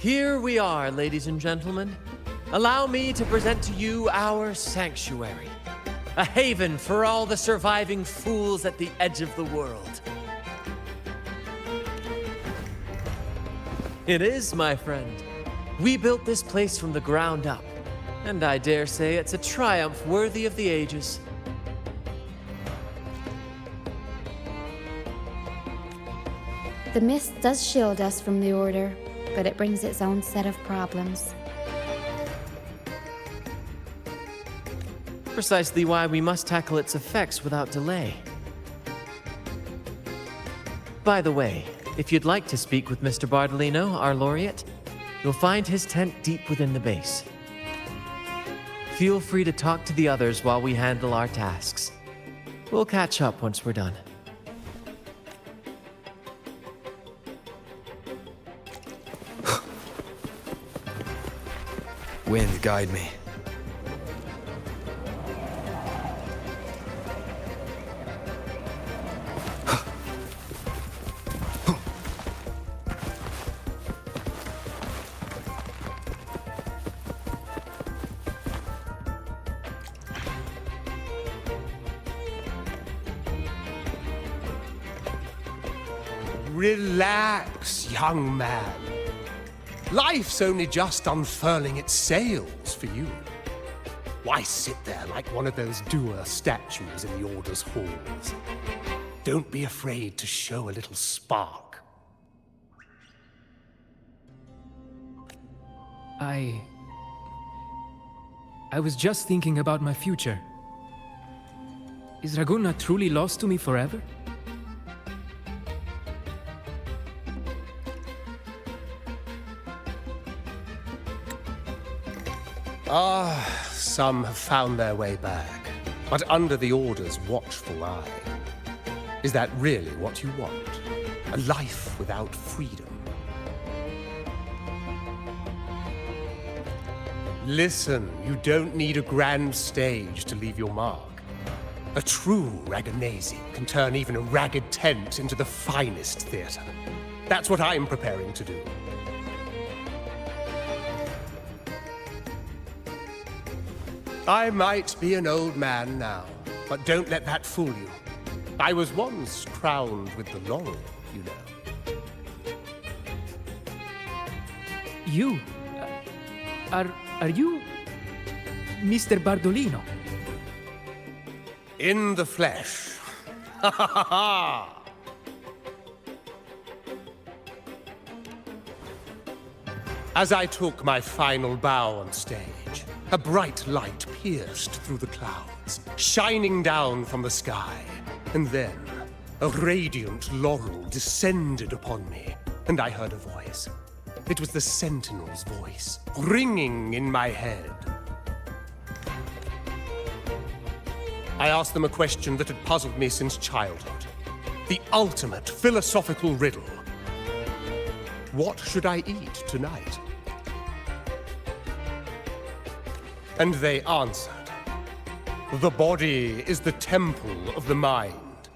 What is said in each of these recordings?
Here we are, ladies and gentlemen. Allow me to present to you our sanctuary. A haven for all the surviving fools at the edge of the world. It is, my friend. We built this place from the ground up, and I dare say it's a triumph worthy of the ages. The mist does shield us from the Order, but it brings its own set of problems. Precisely why we must tackle its effects without delay. By the way, if you'd like to speak with Mr. Bardolino, our laureate, you'll find his tent deep within the base. Feel free to talk to the others while we handle our tasks. We'll catch up once we're done. Wind, guide me. Relax, young man. Life's only just unfurling its sails for you. Why sit there like one of those dour statues in the Order's halls? Don't be afraid to show a little spark. I was just thinking about my future. Is Raguna truly lost to me forever? Some have found their way back, but under the Order's watchful eye. Is that really what you want? A life without freedom? Listen, you don't need a grand stage to leave your mark. A true Raganazi can turn even a ragged tent into the finest theater. That's what I'm preparing to do. I might be an old man now, but don't let that fool you. I was once crowned with the laurel, you know. You? Are you Mr. Bardolino? In the flesh. Ha ha ha ha! As I took my final bow on stage, a bright light pierced through the clouds, shining down from the sky. And then, a radiant laurel descended upon me, and I heard a voice. It was the Sentinel's voice, ringing in my head. I asked them a question that had puzzled me since childhood. The ultimate philosophical riddle. What should I eat tonight? And they answered, the body is the temple of the mind.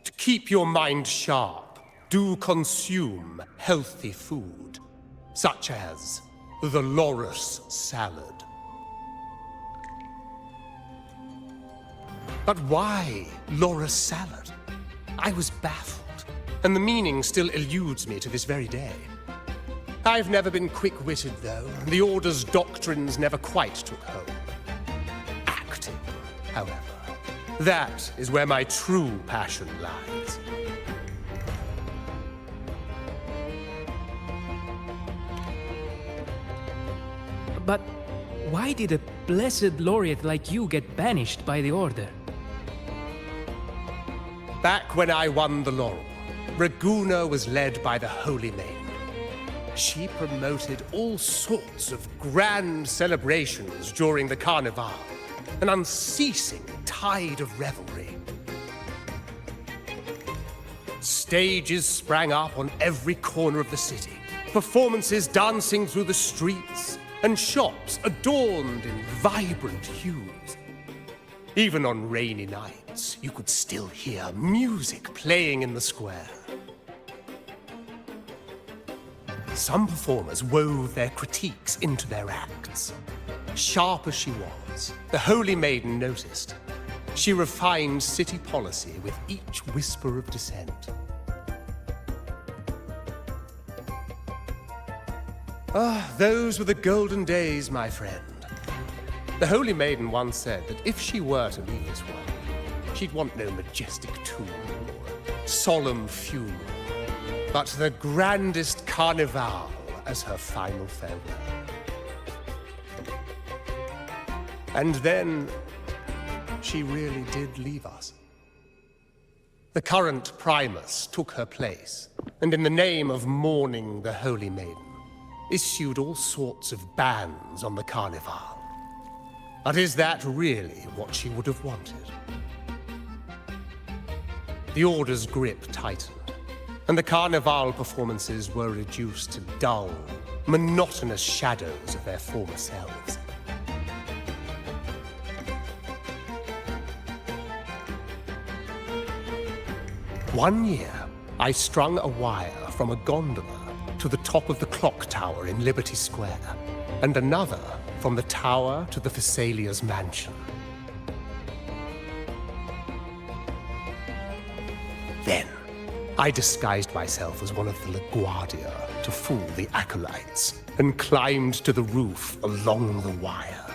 To keep your mind sharp, do consume healthy food, such as the loris salad. But why loris salad? I was baffled, and the meaning still eludes me to this very day. I've never been quick-witted, though. The Order's doctrines never quite took hold. Acting, however, that is where my true passion lies. But why did a blessed laureate like you get banished by the Order? Back when I won the laurel, Raguna was led by the Holy Maiden. She promoted all sorts of grand celebrations during the Carnival, an unceasing tide of revelry. Stages sprang up on every corner of the city, performances dancing through the streets, and shops adorned in vibrant hues. Even on rainy nights, you could still hear music playing in the square. Some performers wove their critiques into their acts. Sharp as she was, the Holy Maiden noticed. She refined city policy with each whisper of dissent. Ah, those were the golden days, my friend. The Holy Maiden once said that if she were to leave this world, she'd want no majestic tomb or solemn funeral, but the grandest carnival as her final farewell. And then she really did leave us. The current Primus took her place, and in the name of mourning the Holy Maiden, issued all sorts of bans on the carnival. But is that really what she would have wanted? The Order's grip tightened, and the carnival performances were reduced to dull, monotonous shadows of their former selves. One year, I strung a wire from a gondola to the top of the clock tower in Liberty Square, and another from the tower to the Thessalia's mansion. Then, I disguised myself as one of the LaGuardia to fool the acolytes, and climbed to the roof along the wire.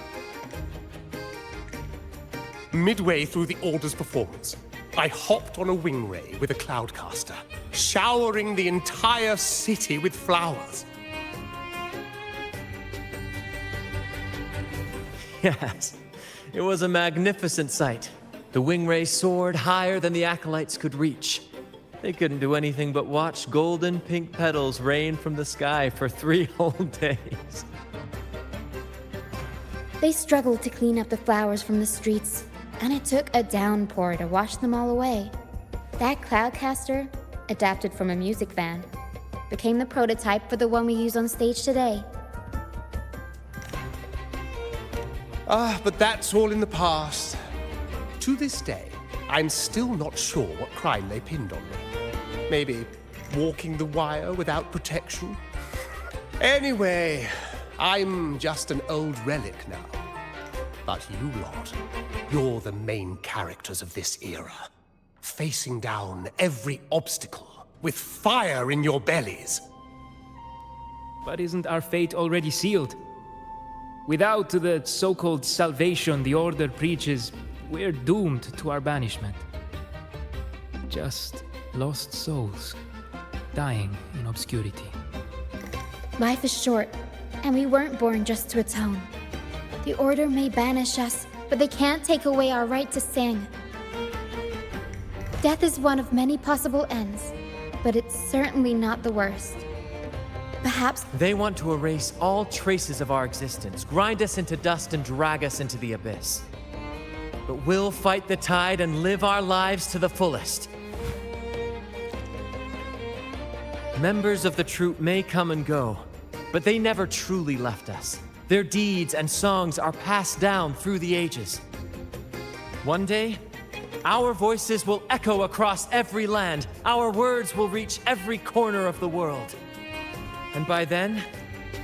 Midway through the Order's performance, I hopped on a wing ray with a cloudcaster, showering the entire city with flowers. Yes, it was a magnificent sight. The wing ray soared higher than the acolytes could reach. They couldn't do anything but watch golden pink petals rain from the sky for 3 whole days. They struggled to clean up the flowers from the streets, and it took a downpour to wash them all away. That cloudcaster, adapted from a music van, became the prototype for the one we use on stage today. But that's all in the past. To this day, I'm still not sure what crime they pinned on me. Maybe walking the wire without protection? Anyway, I'm just an old relic now. But you lot, you're the main characters of this era, facing down every obstacle with fire in your bellies. But isn't our fate already sealed? Without the so-called salvation the Order preaches, we're doomed to our banishment. Just lost souls, dying in obscurity. Life is short, and we weren't born just to atone. The Order may banish us, but they can't take away our right to sing. Death is one of many possible ends, but it's certainly not the worst. Perhaps They want to erase all traces of our existence, grind us into dust and drag us into the abyss. But we'll fight the tide and live our lives to the fullest. Members of the troupe may come and go, but they never truly left us. Their deeds and songs are passed down through the ages. One day, our voices will echo across every land. Our words will reach every corner of the world. And by then,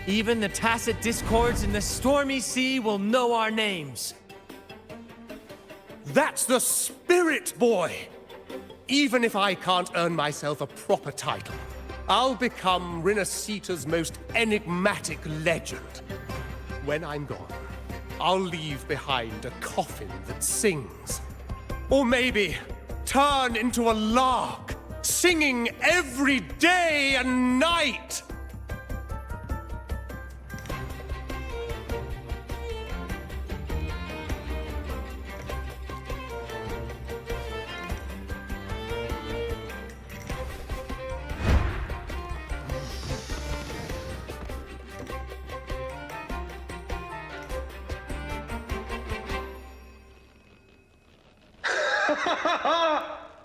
even the tacit discords in the stormy sea will know our names. That's the spirit, boy! Even if I can't earn myself a proper title, I'll become Rinasita's most enigmatic legend. When I'm gone, I'll leave behind a coffin that sings. Or maybe turn into a lark, singing every day and night!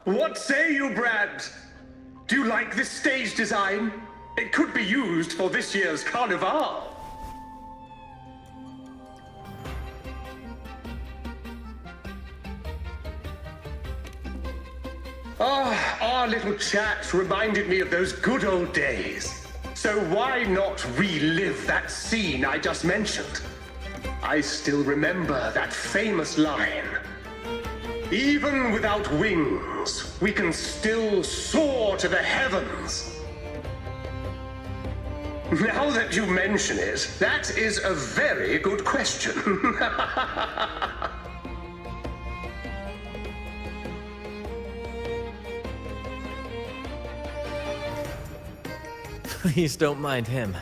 What say you, Brad? Do you like this stage design? It could be used for this year's carnival. Our little chat reminded me of those good old days. So why not relive that scene I just mentioned? I still remember that famous line. Even without wings, we can still soar to the heavens. Now that you mention it, that is a very good question. Please don't mind him.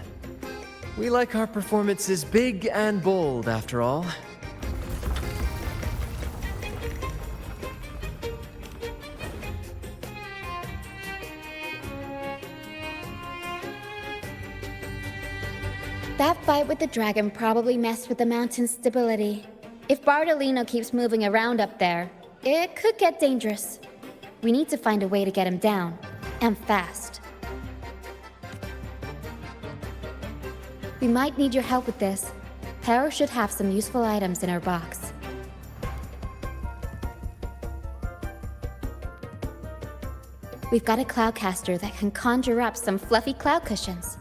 We like our performances big and bold, after all. That fight with the dragon probably messed with the mountain's stability. If Bardolino keeps moving around up there, it could get dangerous. We need to find a way to get him down, and fast. We might need your help with this. Pero should have some useful items in her box. We've got a cloudcaster that can conjure up some fluffy cloud cushions.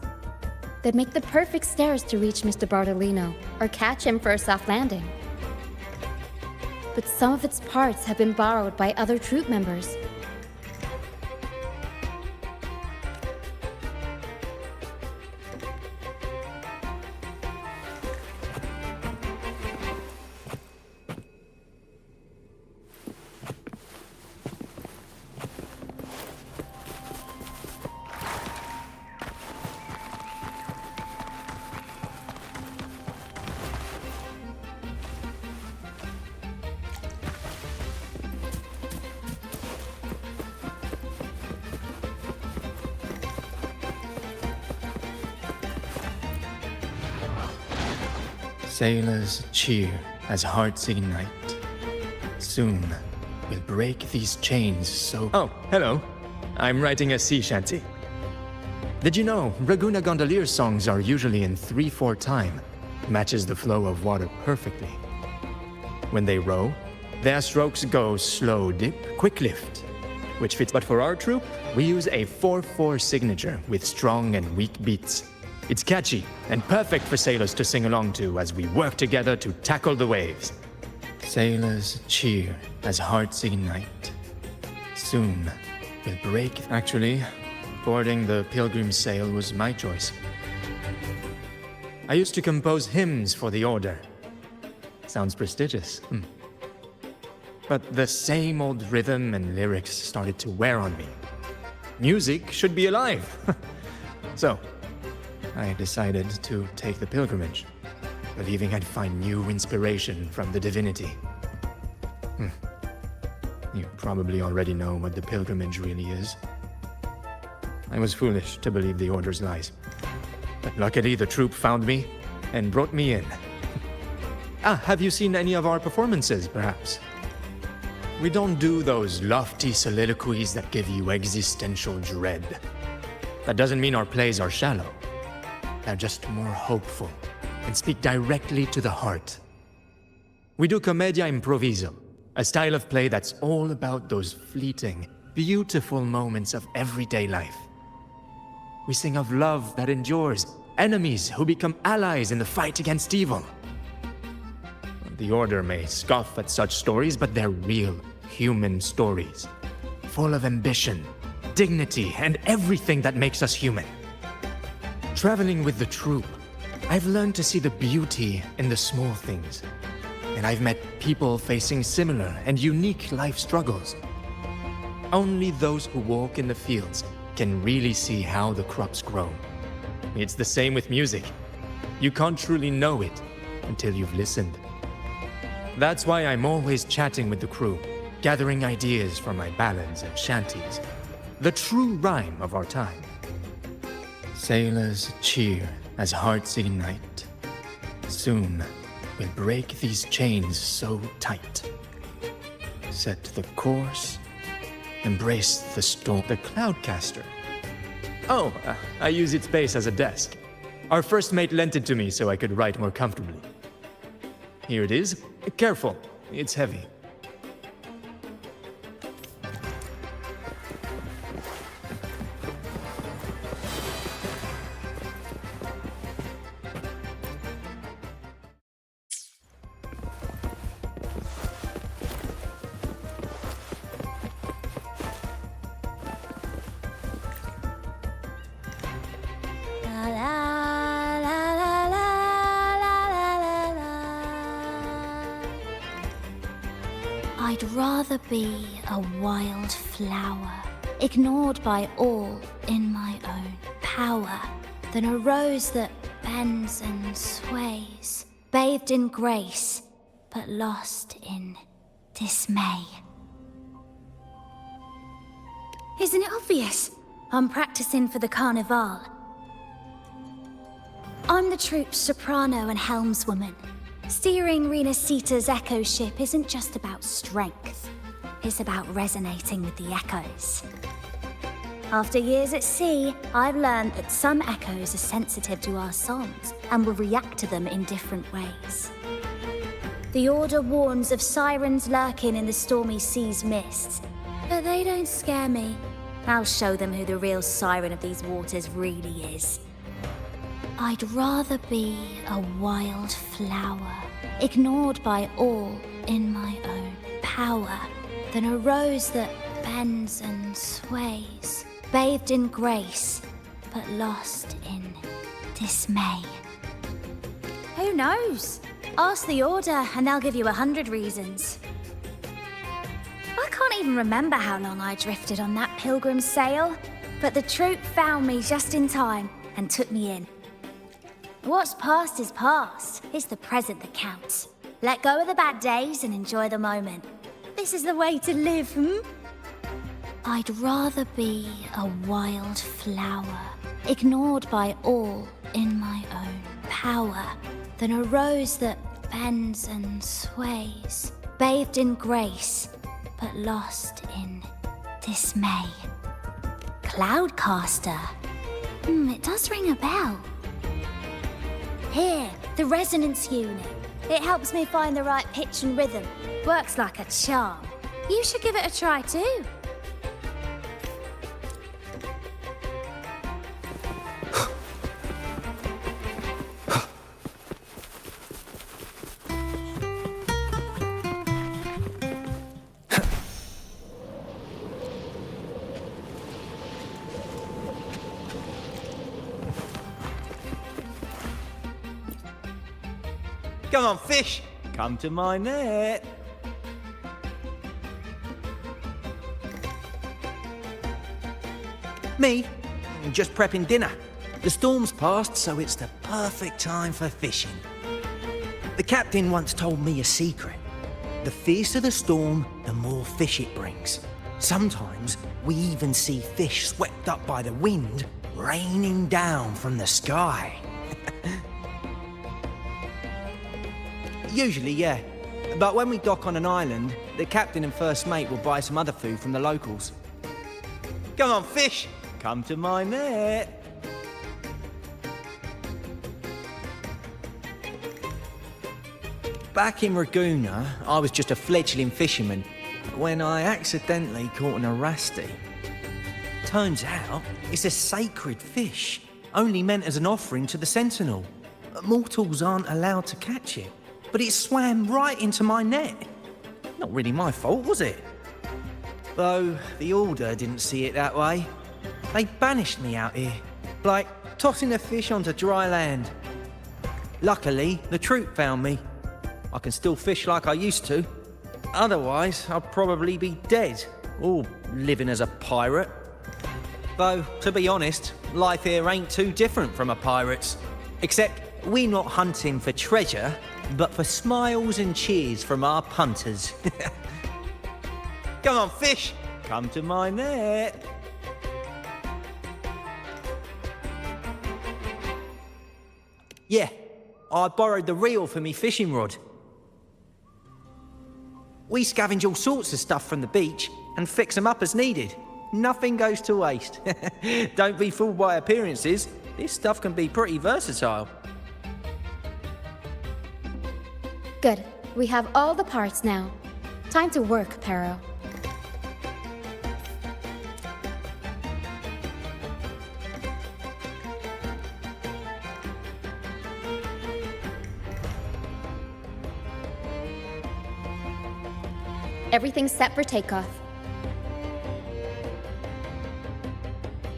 They'd make the perfect stairs to reach Mr. Bardolino, or catch him for a soft landing. But some of its parts have been borrowed by other troop members. Sailors cheer as hearts ignite. Soon, we'll break these chains so... Oh, hello. I'm writing a sea shanty. Did you know Raguna Gondolier's songs are usually in 3/4 time? Matches the flow of water perfectly. When they row, their strokes go slow dip, quick lift, which fits. But for our troop, we use a 4/4 signature with strong and weak beats. It's catchy and perfect for sailors to sing along to as we work together to tackle the waves. Sailors cheer as hearts ignite. Soon, we'll break... Actually, boarding the Pilgrim's Sail was my choice. I used to compose hymns for the Order. Sounds prestigious. But the same old rhythm and lyrics started to wear on me. Music should be alive. So, I decided to take the pilgrimage, believing I'd find new inspiration from the divinity. You probably already know what the pilgrimage really is. I was foolish to believe the Order's lies. But luckily the troop found me and brought me in. Have you seen any of our performances, perhaps? We don't do those lofty soliloquies that give you existential dread. That doesn't mean our plays are shallow. They're just more hopeful and speak directly to the heart. We do commedia improviso, a style of play that's all about those fleeting, beautiful moments of everyday life. We sing of love that endures, enemies who become allies in the fight against evil. The Order may scoff at such stories, but they're real, human stories, full of ambition, dignity, and everything that makes us human. Traveling with the troop, I've learned to see the beauty in the small things, and I've met people facing similar and unique life struggles. Only those who walk in the fields can really see how the crops grow. It's the same with music. You can't truly know it until you've listened. That's why I'm always chatting with the crew, gathering ideas for my ballads and shanties, the true rhyme of our time. Sailors cheer as hearts ignite. Soon, we'll break these chains so tight. Set the course, embrace the storm. The Cloudcaster. Oh, I use its base as a desk. Our first mate lent it to me so I could write more comfortably. Here it is. Careful, it's heavy. I'd rather be a wild flower, ignored by all in my own power, than a rose that bends and sways, bathed in grace, but lost in dismay. Isn't it obvious? I'm practicing for the carnival. I'm the troupe's soprano and helmswoman. Steering Rena Sita's echo ship isn't just about strength. It's about resonating with the echoes. After years at sea, I've learned that some echoes are sensitive to our songs and will react to them in different ways. The Order warns of sirens lurking in the stormy sea's mists, but they don't scare me. I'll show them who the real siren of these waters really is. I'd rather be a wild flower, ignored by all in my own power, than a rose that bends and sways, bathed in grace, but lost in dismay. Who knows? Ask the Order and they'll give you 100 reasons. I can't even remember how long I drifted on that pilgrim's sail, but the troupe found me just in time and took me in. What's past is past. It's the present that counts. Let go of the bad days and enjoy the moment. This is the way to live, I'd rather be a wild flower, ignored by all in my own power, than a rose that bends and sways, bathed in grace, but lost in dismay. Cloudcaster. It does ring a bell. Here, the resonance unit. It helps me find the right pitch and rhythm. Works like a charm. You should give it a try too. Come on, fish! Come to my net! Me? Just prepping dinner. The storm's passed, so it's the perfect time for fishing. The captain once told me a secret. The fiercer the storm, the more fish it brings. Sometimes we even see fish swept up by the wind, raining down from the sky. Usually, yeah. But when we dock on an island, the captain and first mate will buy some other food from the locals. Come on, fish! Come to my net! Back in Raguna, I was just a fledgling fisherman when I accidentally caught an arasti. Turns out, it's a sacred fish, only meant as an offering to the Sentinel. Mortals aren't allowed to catch it. But it swam right into my net. Not really my fault, was it? Though the Order didn't see it that way. They banished me out here, like tossing a fish onto dry land. Luckily, the troupe found me. I can still fish like I used to. Otherwise, I'd probably be dead, or living as a pirate. Though, to be honest, life here ain't too different from a pirate's. Except we're not hunting for treasure, but for smiles and cheers from our punters. Come on, fish! Come to my net! Yeah, I borrowed the reel for me fishing rod. We scavenge all sorts of stuff from the beach and fix them up as needed. Nothing goes to waste. Don't be fooled by appearances. This stuff can be pretty versatile. Good. We have all the parts now. Time to work, Pero. Everything's set for takeoff.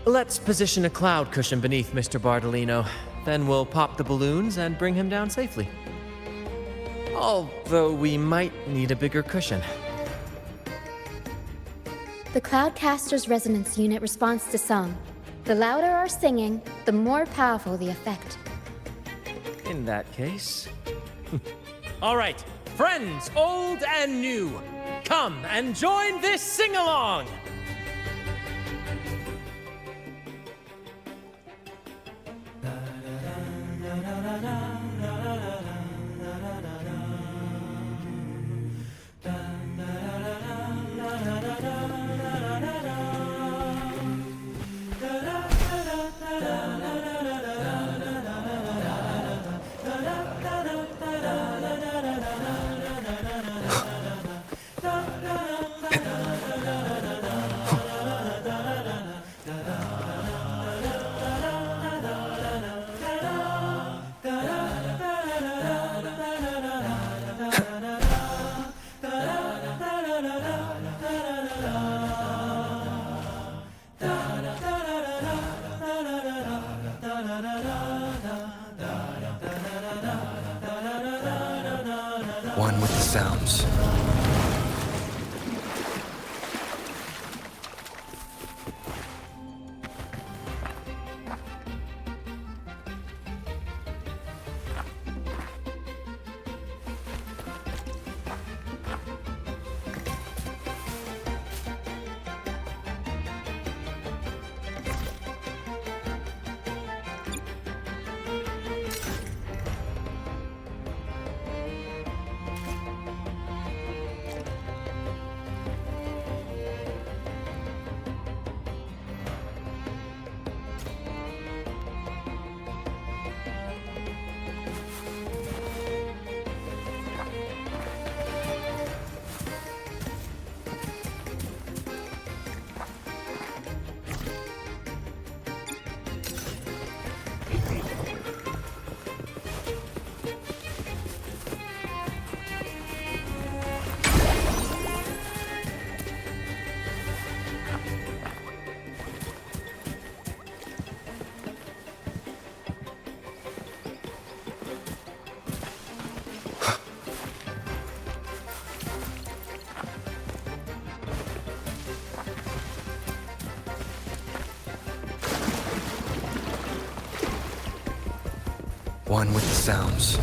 Let's position a cloud cushion beneath Mr. Bardolino. Then we'll pop the balloons and bring him down safely. Although we might need a bigger cushion. The Cloudcaster's resonance unit responds to song. The louder our singing, the more powerful the effect. In that case, All right, friends, old and new, come and join this sing-along! One with the sounds. One with the sounds.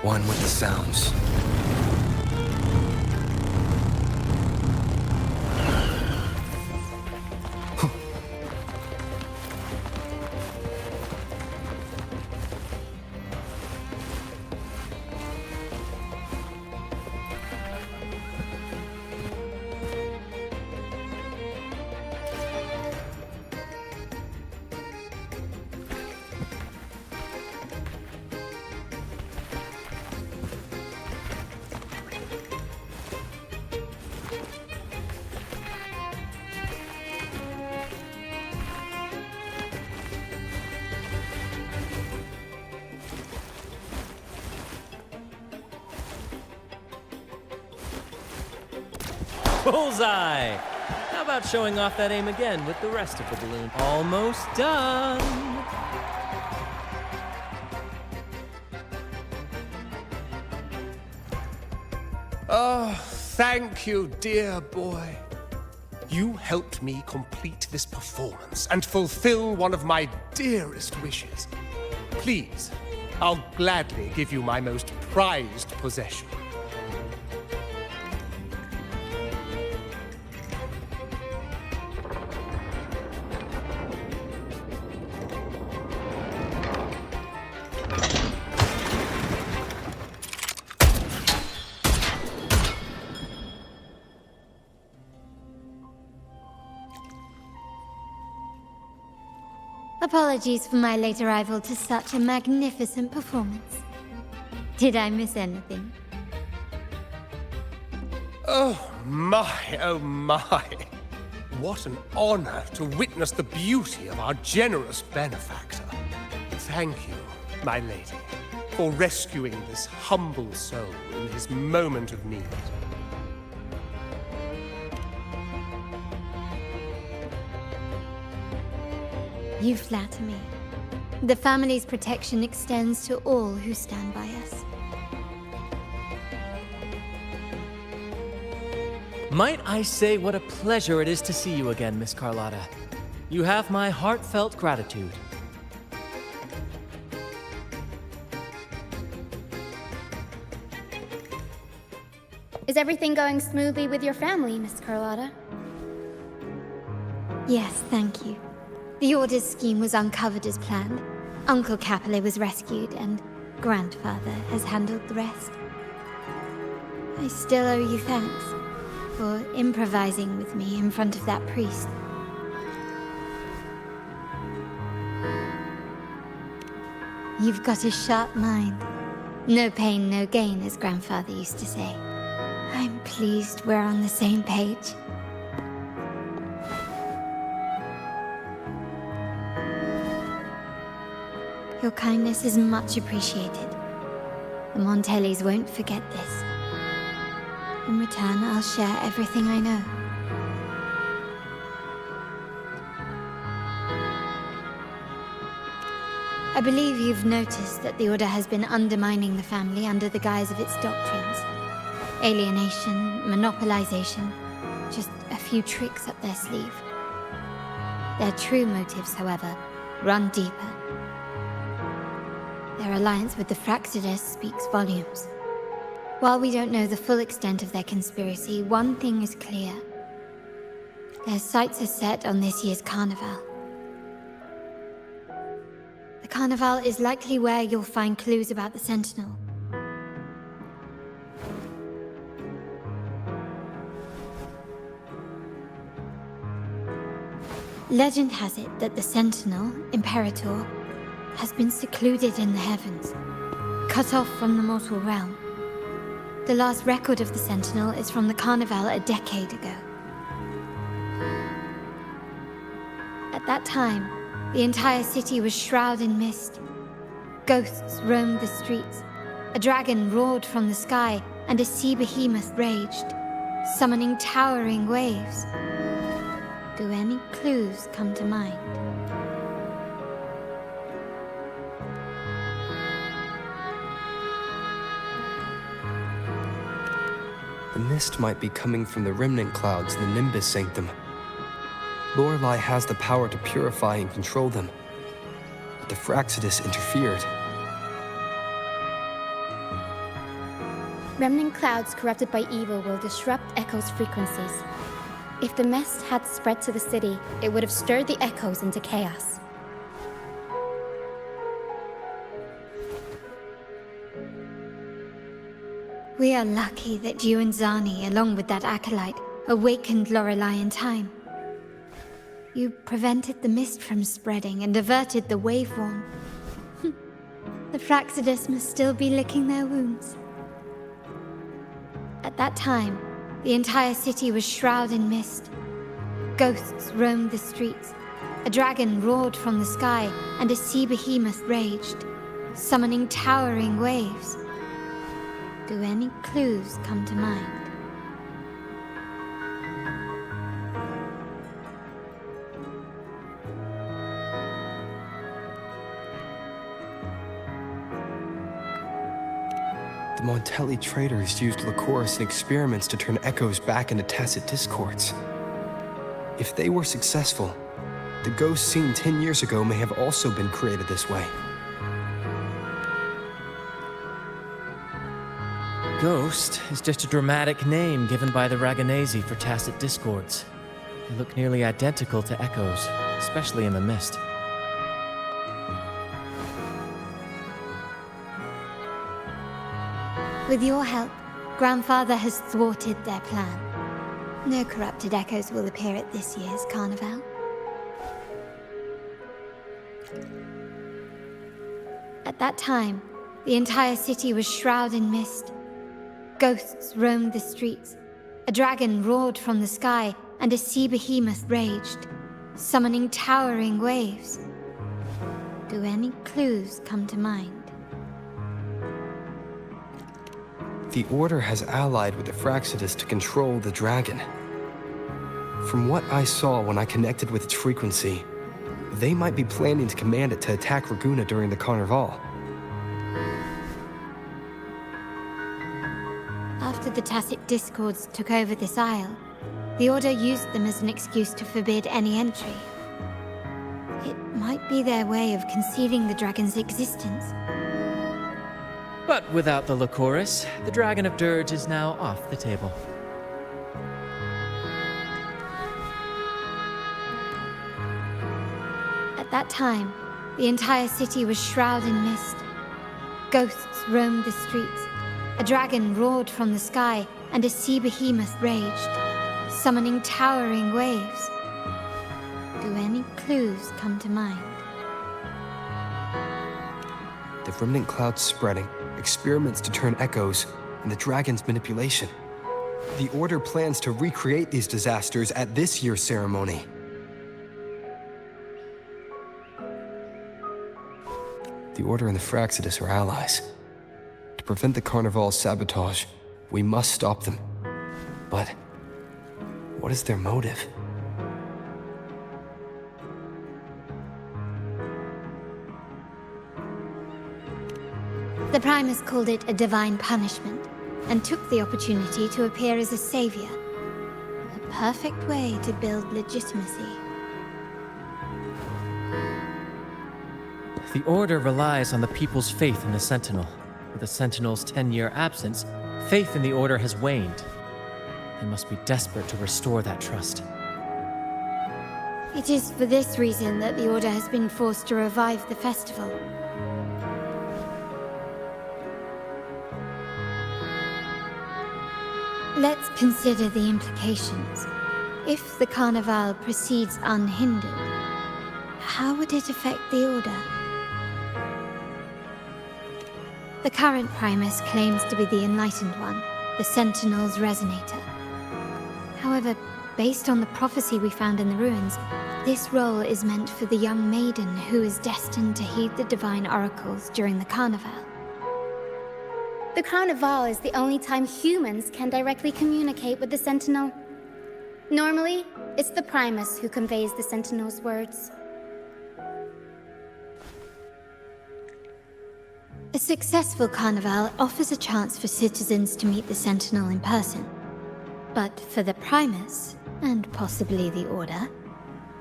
One with the sounds. Bullseye! How about showing off that aim again with the rest of the balloon? Almost done! Oh, thank you, dear boy. You helped me complete this performance and fulfill one of my dearest wishes. Please, I'll gladly give you my most prized possession. Apologies for my late arrival to such a magnificent performance. Did I miss anything? Oh my, oh my. What an honor to witness the beauty of our generous benefactor. Thank you, my lady, for rescuing this humble soul in his moment of need. You flatter me. The family's protection extends to all who stand by us. Might I say what a pleasure it is to see you again, Miss Carlotta. You have my heartfelt gratitude. Is everything going smoothly with your family, Miss Carlotta? Yes, thank you. The Order's scheme was uncovered as planned. Uncle Capilet was rescued, and Grandfather has handled the rest. I still owe you thanks for improvising with me in front of that priest. You've got a sharp mind. No pain, no gain, as Grandfather used to say. I'm pleased we're on the same page. Your kindness is much appreciated. The Montellis won't forget this. In return, I'll share everything I know. I believe you've noticed that the Order has been undermining the family under the guise of its doctrines. Alienation, monopolization, just a few tricks up their sleeve. Their true motives, however, run deeper. Their alliance with the Fraxidus speaks volumes. While we don't know the full extent of their conspiracy, one thing is clear. Their sights are set on this year's carnival. The carnival is likely where you'll find clues about the Sentinel. Legend has it that the Sentinel, Imperator, has been secluded in the heavens, cut off from the mortal realm. The last record of the Sentinel is from the Carnival a decade ago. At that time, the entire city was shrouded in mist. Ghosts roamed the streets, a dragon roared from the sky, and a sea behemoth raged, summoning towering waves. Do any clues come to mind? The mist might be coming from the remnant clouds in the Nimbus Sanctum. Lorelei has the power to purify and control them, but the Fraxidus interfered. Remnant clouds corrupted by evil will disrupt Echo's frequencies. If the mist had spread to the city, it would have stirred the Echoes into chaos. We are lucky that you and Zani, along with that acolyte, awakened Lorelei in time. You prevented the mist from spreading and averted the waveworn. The Fraxidus must still be licking their wounds. At that time, the entire city was shrouded in mist. Ghosts roamed the streets. A dragon roared from the sky, and a sea behemoth raged, summoning towering waves. Do any clues come to mind? The Montelli traders used Lycoris in experiments to turn echoes back into tacit discords. If they were successful, the ghosts seen 10 years ago may have also been created this way. Ghost is just a dramatic name given by the Raganesi for tacit discords. They look nearly identical to echoes, especially in the mist. With your help, Grandfather has thwarted their plan. No corrupted echoes will appear at this year's carnival. At that time, the entire city was shrouded in mist. Ghosts roamed the streets. A dragon roared from the sky, and a sea behemoth raged, summoning towering waves. Do any clues come to mind? The Order has allied with the Fraxidus to control the dragon. From what I saw when I connected with its frequency, they might be planning to command it to attack Raguna during the Carnival. After the Tacit Discords took over this isle, the Order used them as an excuse to forbid any entry. It might be their way of concealing the dragon's existence. But without the Lycoris, the Dragon of Dirge is now off the table. At that time, the entire city was shrouded in mist. Ghosts roamed the streets. A dragon roared from the sky, and a sea behemoth raged, summoning towering waves. Do any clues come to mind? The remnant clouds spreading, experiments to turn echoes, and the dragon's manipulation. The Order plans to recreate these disasters at this year's ceremony. The Order and the Fraxidus are allies. To prevent the Carnival's sabotage, we must stop them. But what is their motive? The Primus called it a divine punishment, and took the opportunity to appear as a savior. A perfect way to build legitimacy. The Order relies on the people's faith in the Sentinel. With the Sentinel's 10-year absence, faith in the Order has waned. They must be desperate to restore that trust. It is for this reason that the Order has been forced to revive the festival. Let's consider the implications. If the Carnival proceeds unhindered, how would it affect the Order? The current Primus claims to be the Enlightened One, the Sentinel's Resonator. However, based on the prophecy we found in the ruins, this role is meant for the young maiden who is destined to heed the divine oracles during the Carnival. The Carnival is the only time humans can directly communicate with the Sentinel. Normally, it's the Primus who conveys the Sentinel's words. A successful Carnival offers a chance for citizens to meet the Sentinel in person. But for the Primus, and possibly the Order,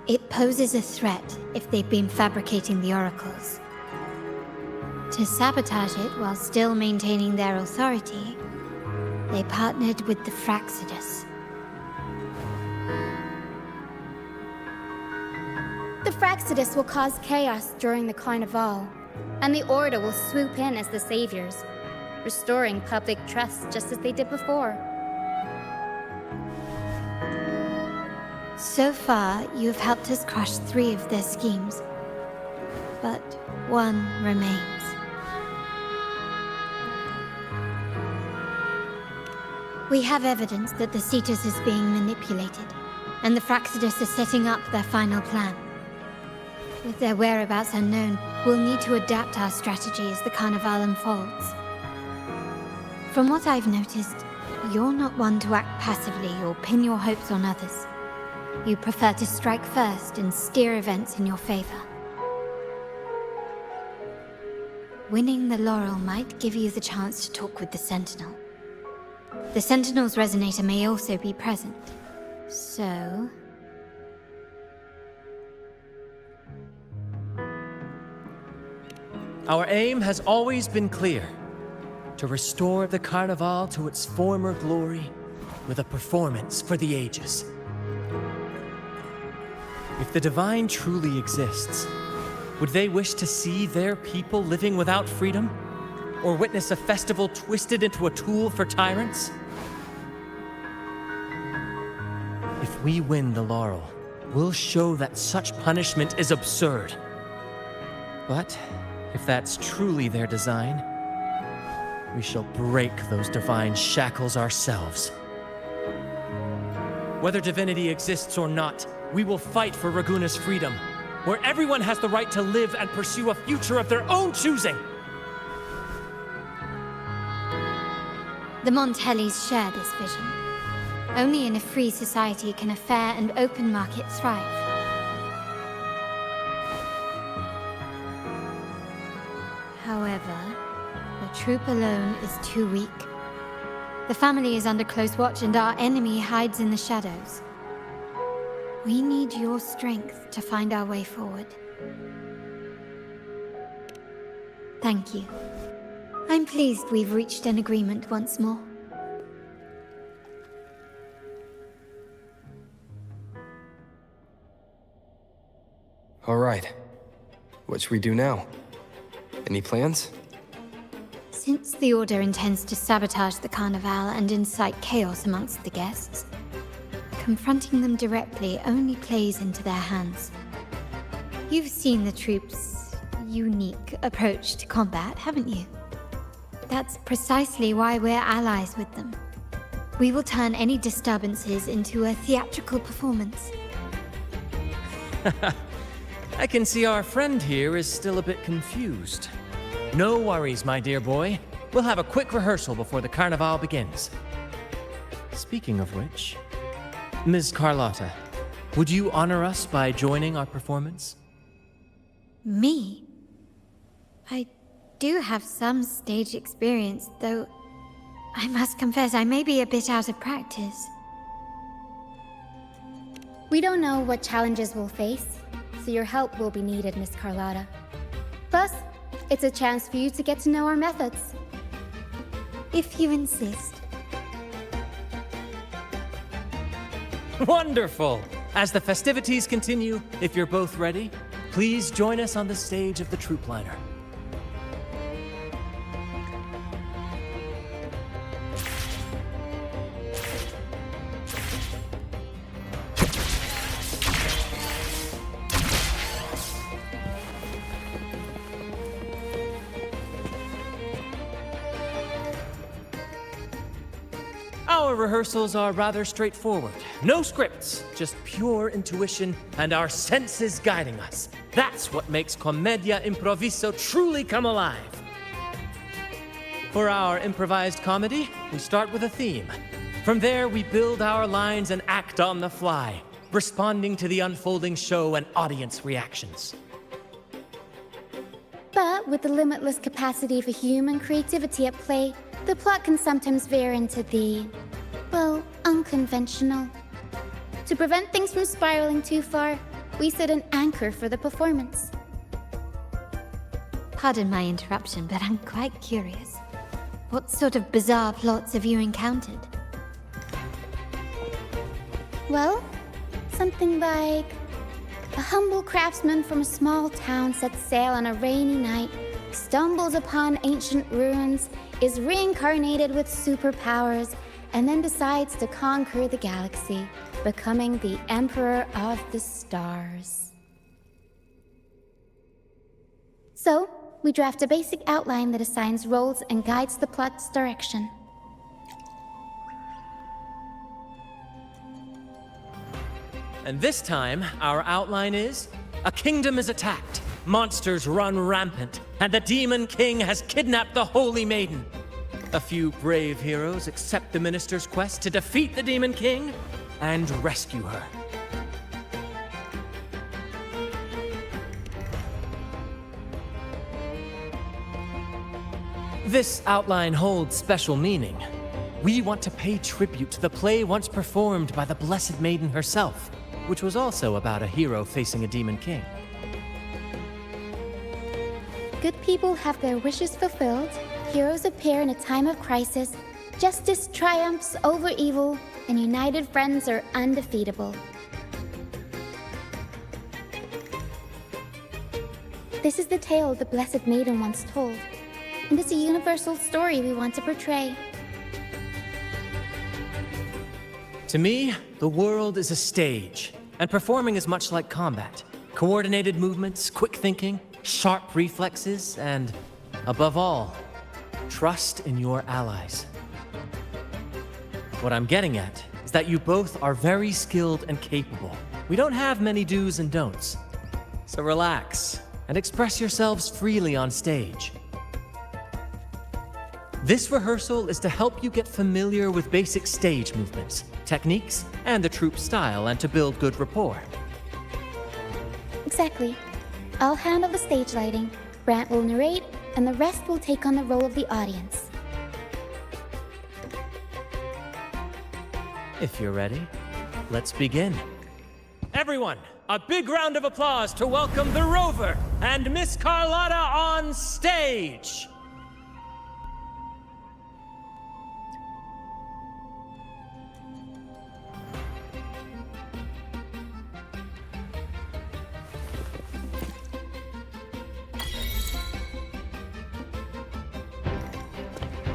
it poses a threat if they've been fabricating the oracles. To sabotage it while still maintaining their authority They partnered with the Fraxidus. The Fraxidus will cause chaos during the Carnival, and the Order will swoop in as the saviors, restoring public trust just as they did before. So far, you have helped us crush 3 of their schemes, but one remains. We have evidence that the Cetus is being manipulated, and the Fraxidus are setting up their final plan. With their whereabouts unknown, we'll need to adapt our strategy as the Carnival unfolds. From what I've noticed, you're not one to act passively or pin your hopes on others. You prefer to strike first and steer events in your favor. Winning the laurel might give you the chance to talk with the Sentinel. The Sentinel's resonator may also be present, so... Our aim has always been clear: to restore the Carnival to its former glory with a performance for the ages. If the Divine truly exists, would they wish to see their people living without freedom? Or witness a festival twisted into a tool for tyrants? If we win the laurel, we'll show that such punishment is absurd. But if that's truly their design, we shall break those divine shackles ourselves. Whether divinity exists or not, we will fight for Raguna's freedom, where everyone has the right to live and pursue a future of their own choosing. The Montellis share this vision. Only in a free society can a fair and open market thrive. However, the troop alone is too weak. The family is under close watch and our enemy hides in the shadows. We need your strength to find our way forward. Thank you. I'm pleased we've reached an agreement once more. All right. What should we do now? Any plans? Since the Order intends to sabotage the Carnival and incite chaos amongst the guests, confronting them directly only plays into their hands. You've seen the troops' unique approach to combat, haven't you? That's precisely why we're allies with them. We will turn any disturbances into a theatrical performance. I can see our friend here is still a bit confused. No worries, my dear boy. We'll have a quick rehearsal before the Carnival begins. Speaking of which, Ms. Carlotta, would you honor us by joining our performance? Me? I do have some stage experience, though I must confess I may be a bit out of practice. We don't know what challenges we'll face, so your help will be needed, Miss Carlotta. Plus, it's a chance for you to get to know our methods. If you insist. Wonderful! As the festivities continue, if you're both ready, please join us on the stage of the troop liner. Our rehearsals are rather straightforward. No scripts, just pure intuition and our senses guiding us. That's what makes Commedia Improviso truly come alive. For our improvised comedy, we start with a theme. From there, we build our lines and act on the fly, responding to the unfolding show and audience reactions. But with the limitless capacity for human creativity at play, the plot can sometimes veer into the, well, unconventional. To prevent things from spiraling too far, we set an anchor for the performance. Pardon my interruption, but I'm quite curious. What sort of bizarre plots have you encountered? Well, something like a humble craftsman from a small town sets sail on a rainy night, stumbles upon ancient ruins, is reincarnated with superpowers, and then decides to conquer the galaxy, becoming the Emperor of the Stars. So, we draft a basic outline that assigns roles and guides the plot's direction. And this time, our outline is: a kingdom is attacked, monsters run rampant, and the Demon King has kidnapped the Holy Maiden. A few brave heroes accept the Minister's quest to defeat the Demon King and rescue her. This outline holds special meaning. We want to pay tribute to the play once performed by the Blessed Maiden herself, which was also about a hero facing a Demon King. Good people have their wishes fulfilled, heroes appear in a time of crisis, justice triumphs over evil, and united friends are undefeatable. This is the tale the Blessed Maiden once told, and it's a universal story we want to portray. To me, the world is a stage, and performing is much like combat. Coordinated movements, quick thinking, sharp reflexes, and, above all, trust in your allies. What I'm getting at is that you both are very skilled and capable. We don't have many do's and don'ts. So relax and express yourselves freely on stage. This rehearsal is to help you get familiar with basic stage movements, techniques, and the troupe style, and to build good rapport. Exactly. I'll handle the stage lighting, Brant will narrate, and the rest will take on the role of the audience. If you're ready, let's begin. Everyone, a big round of applause to welcome the Rover and Miss Carlotta on stage!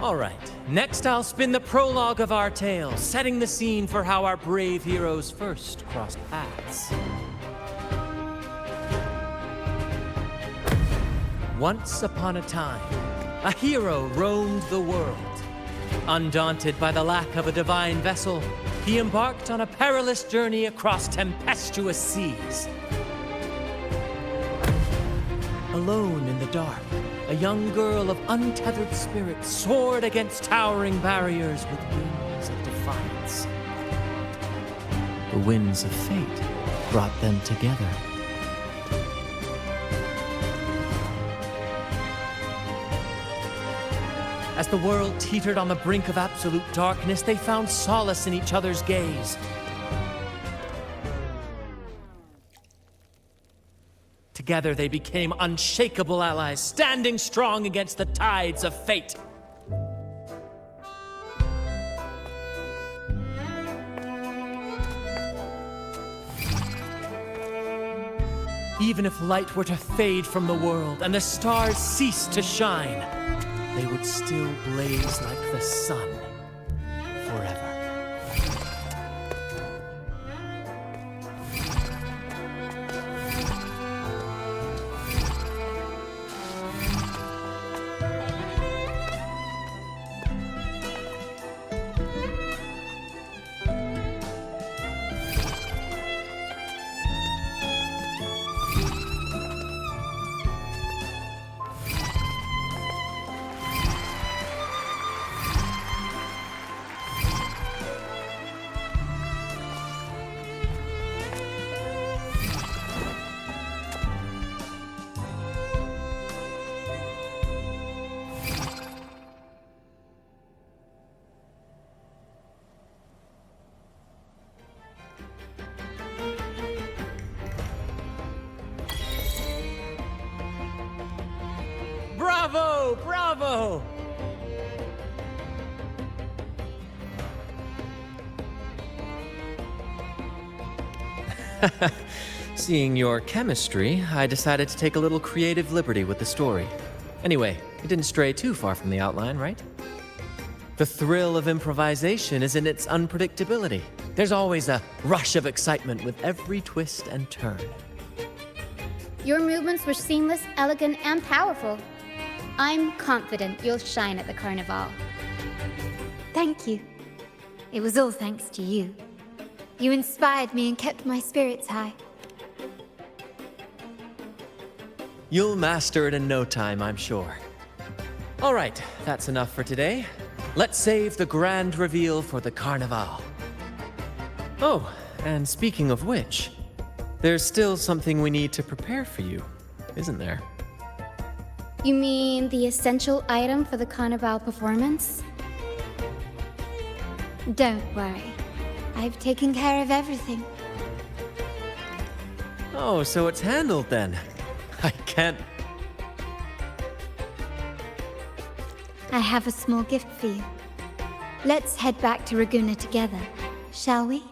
All right, next I'll spin the prologue of our tale, setting the scene for how our brave heroes first crossed paths. Once upon a time, a hero roamed the world. Undaunted by the lack of a divine vessel, he embarked on a perilous journey across tempestuous seas. Alone in the dark, a young girl of untethered spirit soared against towering barriers with wings of defiance. The winds of fate brought them together. As the world teetered on the brink of absolute darkness, they found solace in each other's gaze. Together they became unshakable allies, standing strong against the tides of fate. Even if light were to fade from the world and the stars cease to shine, they would still blaze like the sun forever. Bravo! Bravo! Seeing your chemistry, I decided to take a little creative liberty with the story. Anyway, it didn't stray too far from the outline, right? The thrill of improvisation is in its unpredictability. There's always a rush of excitement with every twist and turn. Your movements were seamless, elegant, and powerful. I'm confident you'll shine at the Carnival. Thank you. It was all thanks to you. You inspired me and kept my spirits high. You'll master it in no time, I'm sure. All right, that's enough for today. Let's save the grand reveal for the Carnival. Oh, and speaking of which, there's still something we need to prepare for you, isn't there? You mean the essential item for the Carnival performance? Don't worry. I've taken care of everything. Oh, so it's handled then. I can't... I have a small gift for you. Let's head back to Raguna together, shall we?